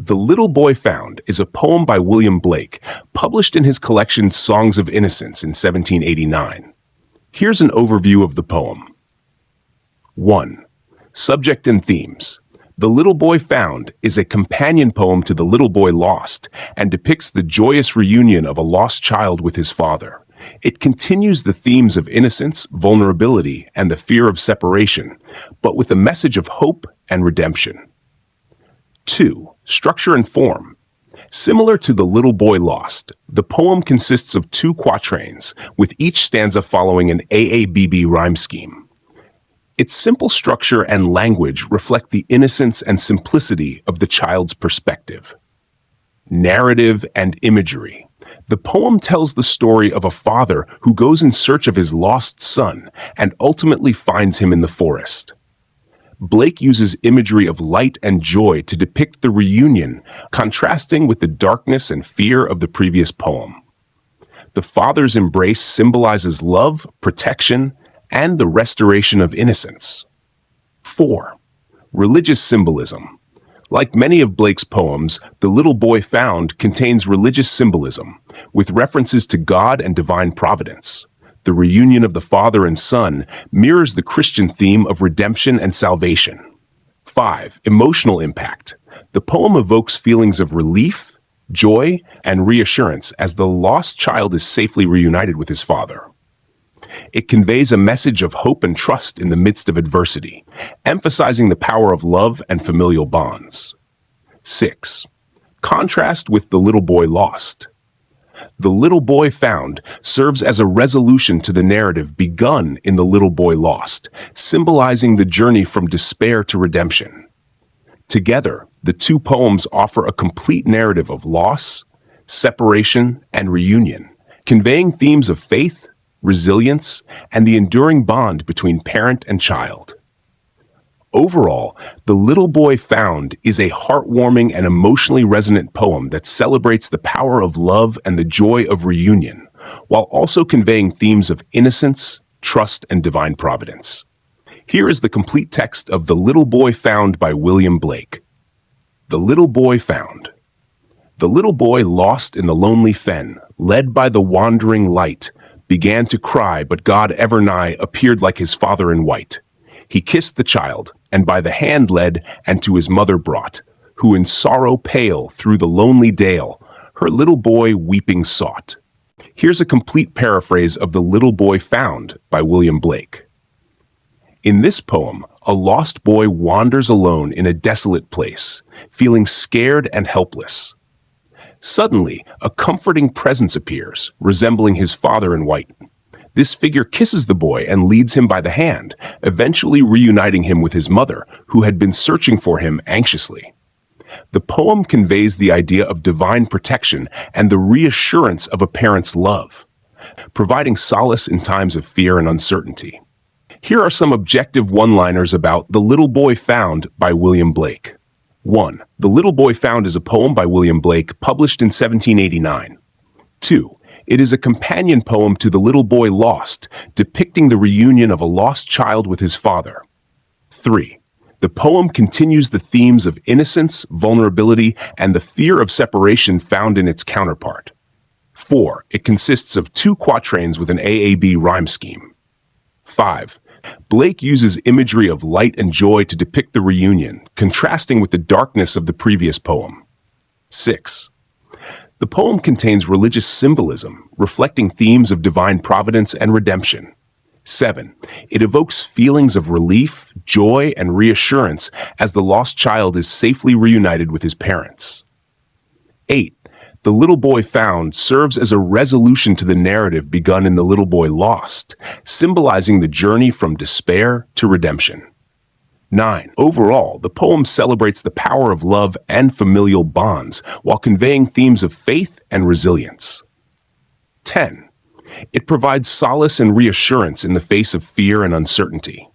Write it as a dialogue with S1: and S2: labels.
S1: The Little Boy Found is a poem by William Blake, published in his collection Songs of Innocence in 1789. Here's an overview of the poem. 1. Subject and themes. The Little Boy Found is a companion poem to The Little Boy Lost and depicts the joyous reunion of a lost child with his father. It continues the themes of innocence, vulnerability, and the fear of separation, but with a message of hope and redemption. 2. Structure and form. Similar to The Little Boy Lost, the poem consists of 2 quatrains, with each stanza following an AABB rhyme scheme. Its simple structure and language reflect the innocence and simplicity of the child's perspective. Narrative and imagery. The poem tells the story of a father who goes in search of his lost son and ultimately finds him in the forest. Blake uses imagery of light and joy to depict the reunion, contrasting with the darkness and fear of the previous poem. The father's embrace symbolizes love, protection, and the restoration of innocence. 4. Religious symbolism. Like many of Blake's poems, The Little Boy Found contains religious symbolism, with references to God and divine providence. The reunion of the father and son mirrors the Christian theme of redemption and salvation. 5. Emotional impact. The poem evokes feelings of relief, joy, and reassurance as the lost child is safely reunited with his father. It conveys a message of hope and trust in the midst of adversity, emphasizing the power of love and familial bonds. 6. Contrast with The Little Boy Lost. The Little Boy Found serves as a resolution to the narrative begun in The Little Boy Lost, symbolizing the journey from despair to redemption. Together, the 2 poems offer a complete narrative of loss, separation, and reunion, conveying themes of faith, resilience, and the enduring bond between parent and child. Overall, The Little Boy Found is a heartwarming and emotionally resonant poem that celebrates the power of love and the joy of reunion, while also conveying themes of innocence, trust, and divine providence. Here is the complete text of The Little Boy Found by William Blake. The Little Boy Found. The little boy lost in the lonely fen, led by the wandering light, began to cry, but God ever nigh appeared like his father in white. He kissed the child, and by the hand led, and to his mother brought, who in sorrow pale through the lonely dale, her little boy weeping sought. Here's a complete paraphrase of The Little Boy Found by William Blake. In this poem, a lost boy wanders alone in a desolate place, feeling scared and helpless. Suddenly, a comforting presence appears, resembling his father in white. This figure kisses the boy and leads him by the hand, eventually reuniting him with his mother, who had been searching for him anxiously. The poem conveys the idea of divine protection and the reassurance of a parent's love, providing solace in times of fear and uncertainty. Here are some objective one-liners about The Little Boy Found by William Blake. 1. The Little Boy Found is a poem by William Blake, published in 1789. 2. It is a companion poem to The Little Boy Lost, depicting the reunion of a lost child with his father. 3. The poem continues the themes of innocence, vulnerability, and the fear of separation found in its counterpart. 4. It consists of 2 quatrains with an AABB rhyme scheme. 5. Blake uses imagery of light and joy to depict the reunion, contrasting with the darkness of the previous poem. 6. The poem contains religious symbolism, reflecting themes of divine providence and redemption. 7. It evokes feelings of relief, joy, and reassurance as the lost child is safely reunited with his parents. 8. The Little Boy Found serves as a resolution to the narrative begun in The Little Boy Lost, symbolizing the journey from despair to redemption. 9. Overall, the poem celebrates the power of love and familial bonds while conveying themes of faith and resilience. 10. It provides solace and reassurance in the face of fear and uncertainty.